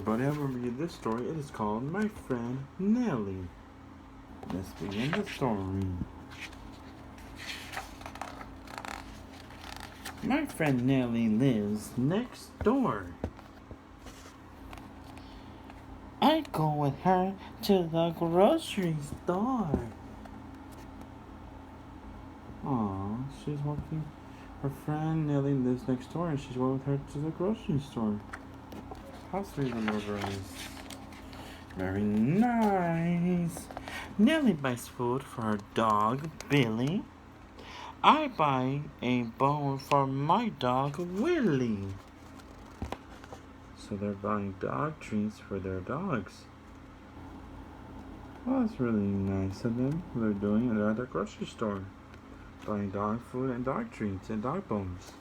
everybody, I will read this story. It is called My Friend Nellie. Let's begin the story. My friend Nellie lives next door. I go with her to the grocery store. Aw, she's walking. Her friend Nellie lives next door and she's going with her to the grocery store. How sweet the little girl is. Very nice. Nellie buys food for her dog, Billy. I buy a bone for my dog, Willie. So they're buying dog treats for their dogs. Well, that's really nice of them. They're doing it at the grocery store. Buying dog food and dog treats and dog bones.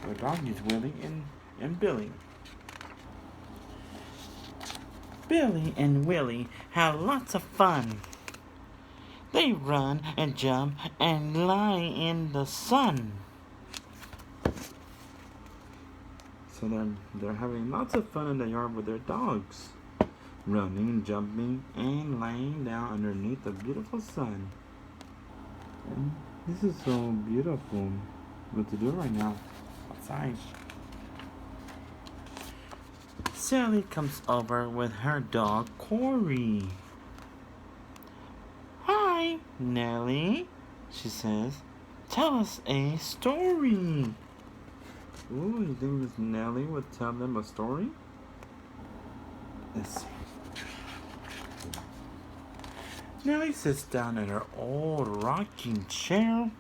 Their doggies, Willie and Billy. Billy and Willie have lots of fun. They run and jump and lie in the sun. So they're having lots of fun in the yard with their dogs. Running, jumping, and laying down underneath the beautiful sun. And this is so beautiful. What to do right now outside. Sally comes over with her dog, Corey. Hi, Nellie, she says. Tell us a story. Ooh, you think Miss Nellie would tell them a story? Let's see. Nellie sits down in her old rocking chair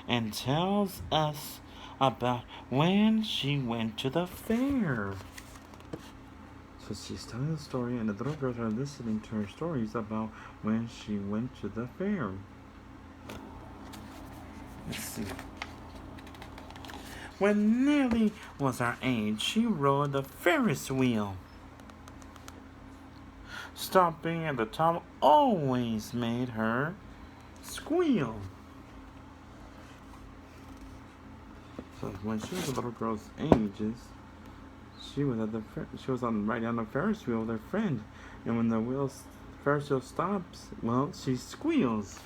and tells us about when she went to the fair. So she's telling the story, and the little girls are listening to her stories about when she went to the fair. Let's see. When Nellie was our age, she rode the Ferris wheel. Stopping at the top always made her squeal. So when she was a little girl's ages, she was right on the Ferris wheel with her friend, and when the Ferris wheel stops, well, she squeals.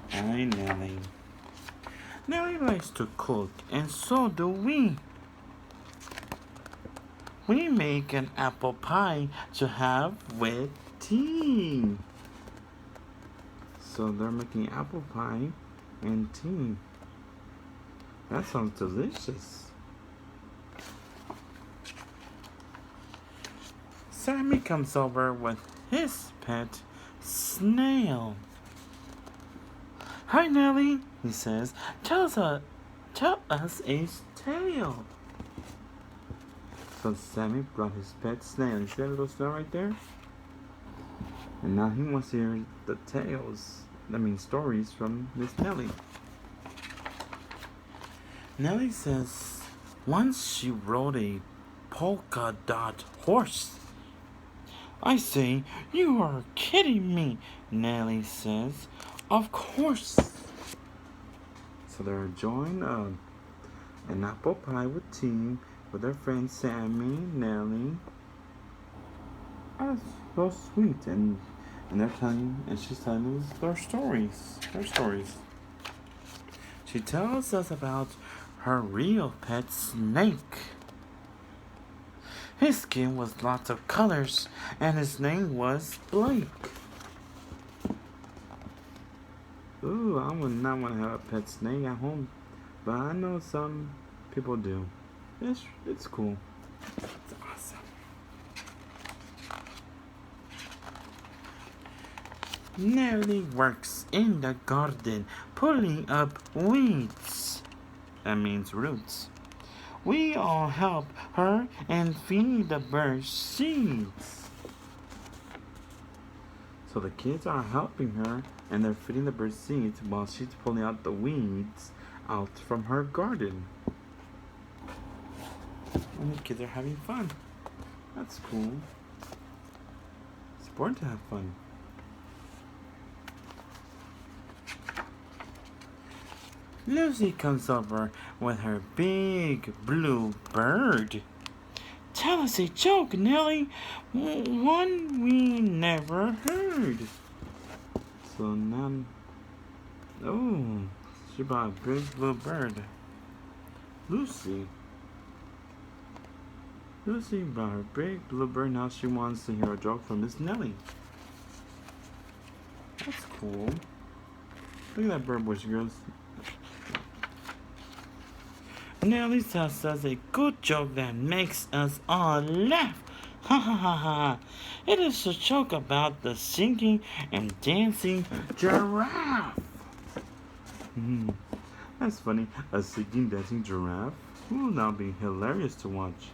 Hi, Nellie. Nellie likes to cook, and so do we. We make an apple pie to have with tea. So they're making apple pie and tea. That sounds delicious. Sammy comes over with his pet snail. Hi, Nellie, he says. Tell us a tale. So Sammy brought his pet snail. You see that little snail right there? And now he wants to hear the stories from Miss Nellie. Nellie says once she rode a polka dot horse. I say, you are kidding me, Nellie says. Of course. So they're enjoying an apple pie with tea with their friends Sammy, Nellie. That's so sweet, and she's telling us their stories. She tells us about her real pet snake. His skin was lots of colors, and his name was Blake. Ooh, I would not want to have a pet snake at home, but I know some people do. It's cool. It's awesome. Nellie works in the garden, pulling up weeds. That means roots. We all help her and feed the birds seeds. So the kids are helping her and they're feeding the birds seeds while she's pulling out the weeds out from her garden. And the kids are having fun. That's cool. It's important to have fun. Lucy comes over with her big blue bird. Tell us a joke, Nellie. One we never heard. So now, oh, she bought a big blue bird. Lucy bought her big blue bird. Now she wants to hear a joke from Miss Nellie. That's cool. Look at that bird, boys and girls. Nellie tells us a good joke that makes us all laugh. Ha ha ha ha. It is a joke about the singing and dancing giraffe. That's funny. A singing, dancing giraffe will now be hilarious to watch.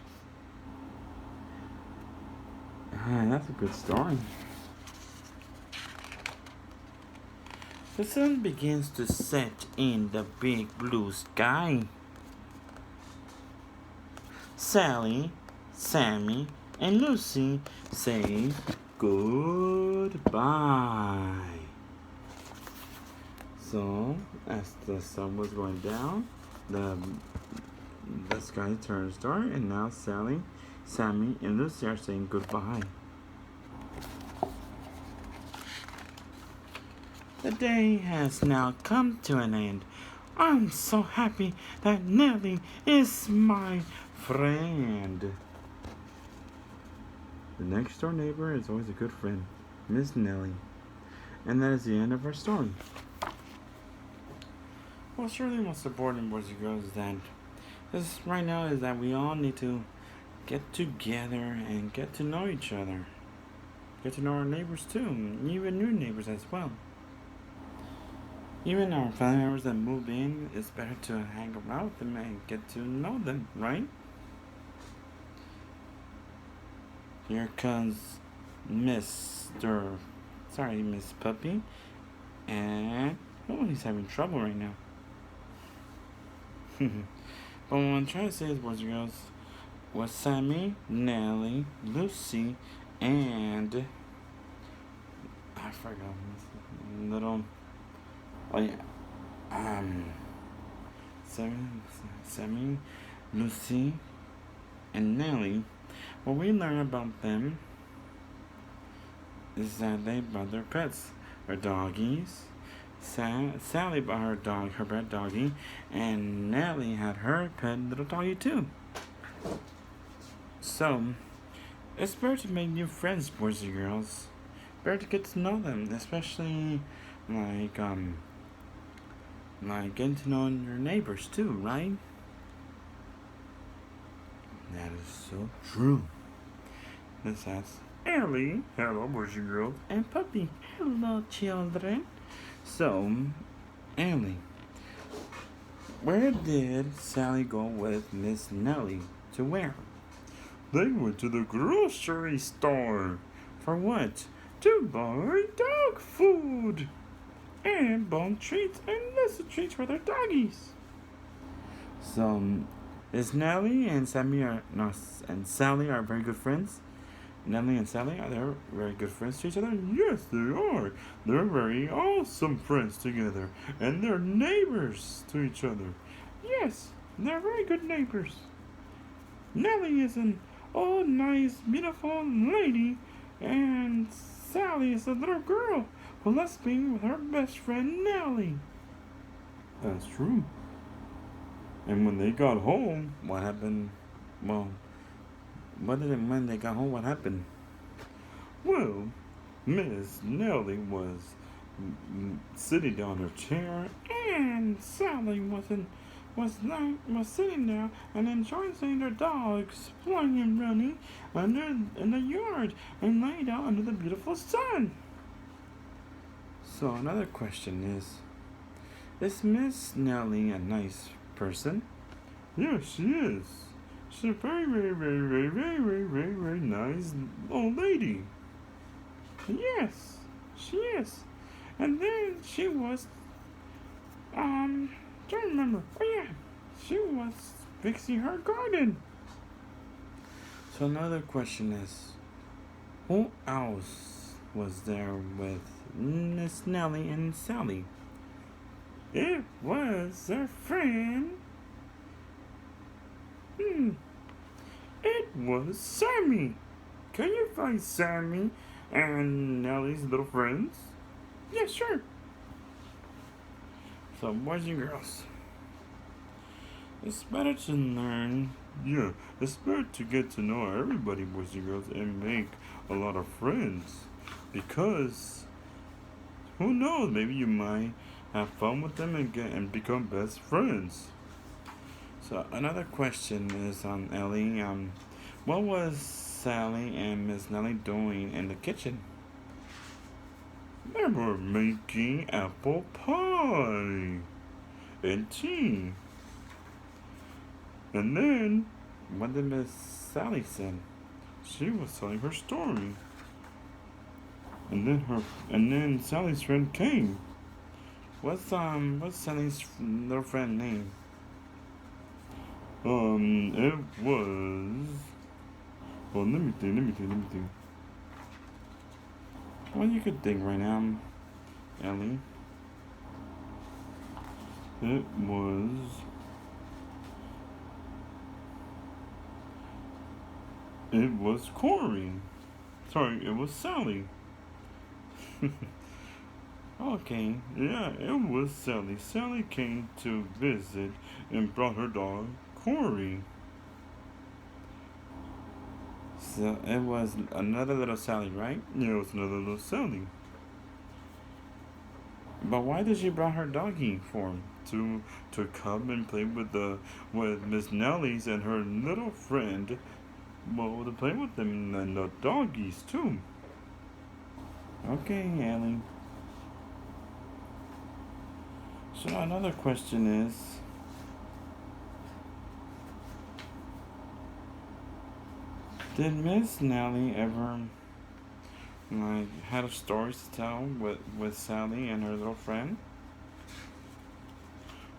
That's a good story. The sun begins to set in the big blue sky. Sally, Sammy, and Lucy say goodbye. So, as the sun was going down, the sky turns dark, and now Sally, Sammy, and Lucy are saying goodbye. The day has now come to an end. I'm so happy that Nellie is my friend. The next door neighbor is always a good friend, Miss Nellie. And that is the end of our story. Well, surely most important, boys and girls, is that this right now is that we all need to get together and get to know each other. Get to know our neighbors too, even new neighbors as well. Even our family members that move in, it's better to hang around with them and get to know them, right? Here comes Miss Puppy, and he's having trouble right now. But what I'm trying to say is, boys and girls, was Sammy, Nellie, Lucy, and I forgot Sammy, Lucy, and Nellie. What we learn about them is that they brought their pets, their doggies. Sally brought her pet doggie, and Nellie had her pet little doggie too. So, it's better to make new friends, boys and girls. Better to get to know them, especially like getting to know your neighbors too, right? That is so true. This has Ellie, hello boys and girls, and Puppy, hello children. So, Ellie, where did Sally go with Miss Nellie to where? They went to the grocery store. For what? To buy dog food. And bone treats and lesser treats for their doggies. So, is Nellie and Sally are very good friends? Nellie and Sally, are they very good friends to each other? Yes, they are. They're very awesome friends together. And they're neighbors to each other. Yes, they're very good neighbors. Nellie is an old, nice, beautiful lady. And Sally is a little girl who loves being with her best friend, Nellie. That's true. And when they got home, what happened? Well, when they got home, what happened? Well, Miss Nellie was sitting on her chair, and Sally was sitting there and enjoying seeing their dogs playing and running in the yard and laying out under the beautiful sun. So another question is Miss Nellie a nice person? Yes, she is. She's a very, very, very, very, very, very, very, very nice old lady. Yes, she is. And then she was, don't remember. Oh yeah, she was fixing her garden. So another question is, who else was there with Miss Nellie and Sally? It was their friend. It was Sammy. Can you find Sammy and Nellie's little friends? Yeah, sure. So, boys and girls, it's better to learn. Yeah, it's better to get to know everybody, boys and girls, and make a lot of friends. Because who knows? Maybe you might have fun with them and become best friends. So another question is on Ellie. What was Sally and Miss Nellie doing in the kitchen? They were making apple pie and tea. And then, what did Miss Sally say? She was telling her story. And then Sally's friend came. What's Sally's little friend name? It was. Well, let me think. Well, you could think right now, Ellie. It was. It was Corey. Sorry, it was Sally. Okay, yeah, it was Sally. Sally came to visit and brought her dog, Corey. So it was another little Sally, right? Yeah, it was another little Sally. But why did she bring her doggy for? To come and play with Miss Nellie's and her little friend. Well, to play with them and the doggies too. Okay, Ellie. So another question is, did Miss Nellie ever had a stories to tell with Sally and her little friend?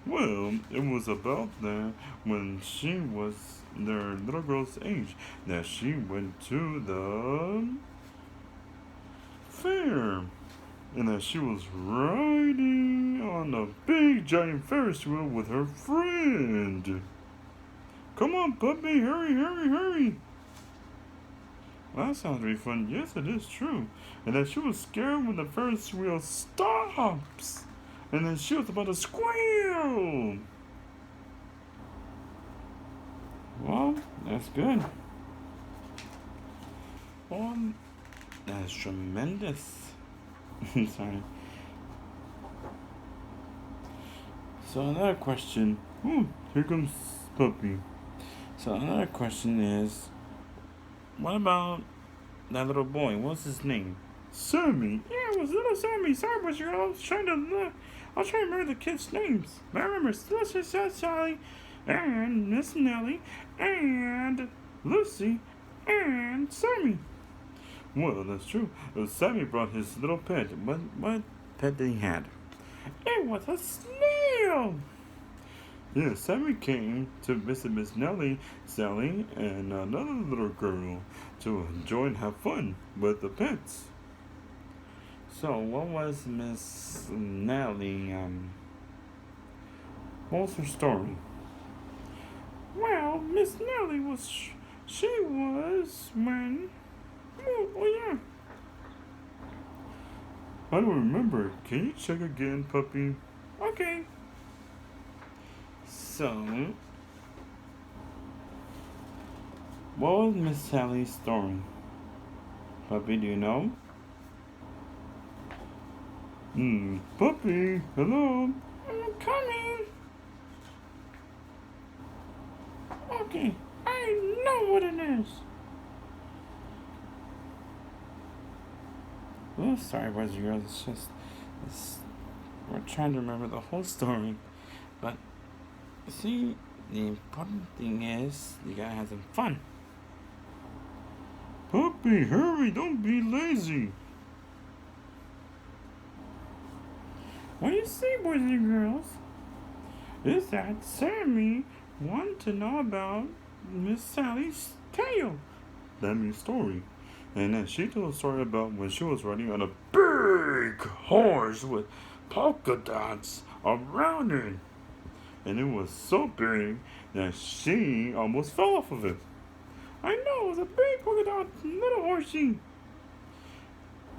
Well, it was about that when she was their little girl's age that she went to the fair and that she was riding on a big giant Ferris wheel with her friend. Come on, puppy, hurry. Well, that sounds really fun. Yes, it is true. And that she was scared when the Ferris wheel stops. And then she was about to squeal. Well, that's good. Well, that's tremendous. Sorry. So another question. Here comes Puppy. So another question is, what about that little boy? What's his name? Sammy. Yeah, it was little Sammy. Sorry, but I was trying to look. I was trying to remember the kids' names. But I remember Sally and Miss Nellie and Lucy and Sammy. Well, that's true. Sammy brought his little pet. What pet did he have? It was a snail. Yeah, Sammy came to visit Miss Nellie, Sally, and another little girl to enjoy and have fun with the pets. So, what was Miss Nellie, what was her story? Well, Miss Nellie she was when, oh yeah. I don't remember. Can you check again, puppy? Okay. So, what was Miss Sally's story? Puppy, do you know? Puppy, hello? I'm coming. Okay, I know what it is. Oh, sorry, boys and girls. We're trying to remember the whole story. But, see, the important thing is, you gotta have some fun. Puppy, hurry, don't be lazy. What you see, boys and girls, is that Sammy wanted to know about Miss Sally's tale. That means story. And then she told a story about when she was riding on a big horse with polka dots around it. And it was so big that she almost fell off of it. I know, it was a big polka dot little horsey.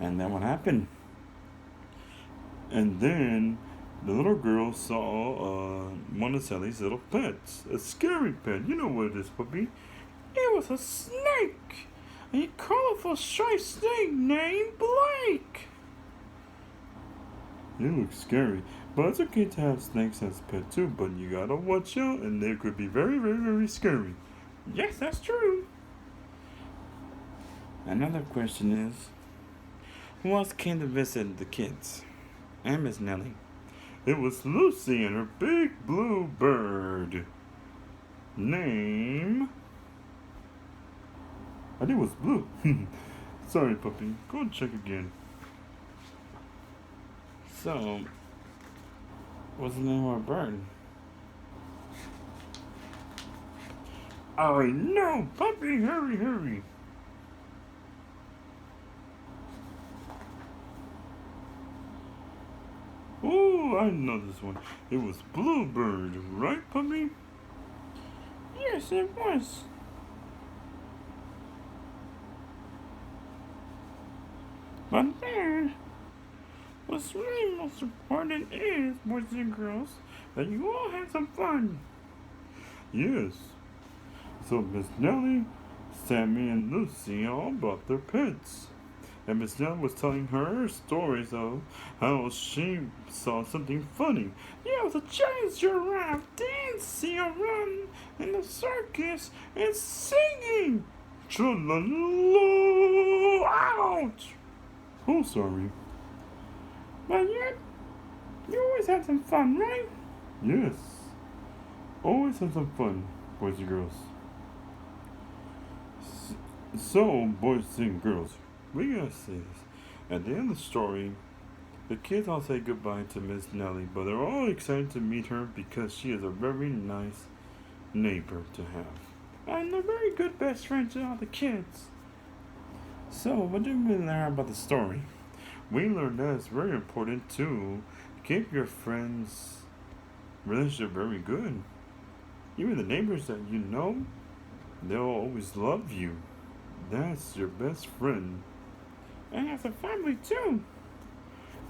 And then what happened? And then the little girl saw one of Sally's little pets. A scary pet. You know what it is, puppy. It was a snake. A colorful striped snake named Blake. It looks scary. But it's okay to have snakes as pet too, but you gotta watch out and they could be very, very, very scary. Yes, that's true. Another question is, who else came to visit the kids? And Miss Nellie. It was Lucy and her big blue bird. Name? I think it was blue. Sorry, puppy. Go and check again. So, what's the name of our bird? I know, puppy. Hurry, hurry. Oh, I know this one. It was Bluebird, right, puppy? Yes, it was. But there, what's really most important is, boys and girls, that you all have some fun. Yes. So Miss Nellie, Sammy, and Lucy all brought their pets. And Miss Nellie was telling her stories of how she saw something funny. Yeah, it was a giant giraffe dancing around in the circus and singing. Tra-la-la-la, ouch! Oh, sorry. But yet, you always have some fun, right? Yes. Always have some fun, boys and girls. So, boys and girls, we gotta say this. At the end of the story, the kids all say goodbye to Miss Nellie, but they're all excited to meet her because she is a very nice neighbor to have. And they're very good best friends to all the kids. So, what did we learn about the story? We learned that it's very important to keep your friends' relationship very good. Even the neighbors that you know, they'll always love you. That's your best friend. And as a family too.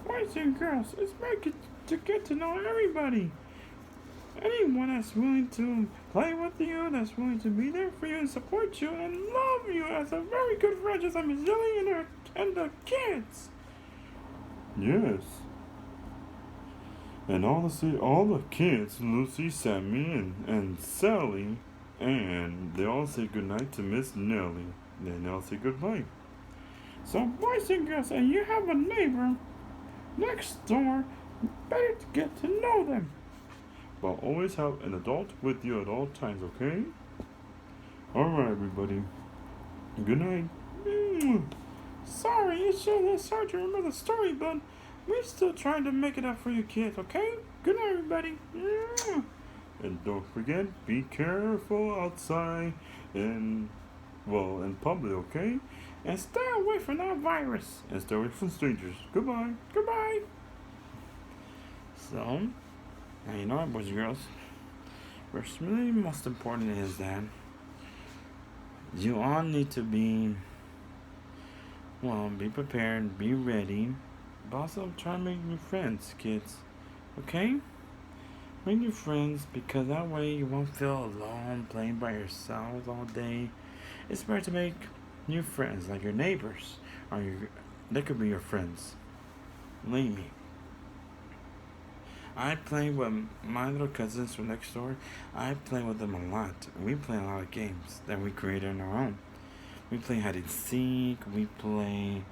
Boys and girls, it's very good to get to know everybody. Anyone that's willing to play with you, that's willing to be there for you and support you and love you as a very good friend, just like Miss Lily and the kids. Yes. And all the kids, Lucy, Sammy, and Sally, and they all say goodnight to Miss Nellie. Then they all say goodbye. So, boys and girls, and you have a neighbor next door, better to get to know them. But always have an adult with you at all times, okay? Alright, everybody. Good night. Sorry, it's hard to remember the story, but we're still trying to make it up for you kids, okay? Good night, everybody. And don't forget, be careful outside and, well, in public, okay? And stay away from that virus. And stay away from strangers. Goodbye. Goodbye. So, now you know what, boys and girls? What's really most important is that you all need to be, well, be prepared, be ready, but also try to make new friends, kids. Okay? Make new friends because that way you won't feel alone playing by yourselves all day. It's better to make new friends, like your neighbors, or they could be your friends. Believe me. I play with my little cousins from next door. I play with them a lot. We play a lot of games that we created on our own. We play hide and seek. We play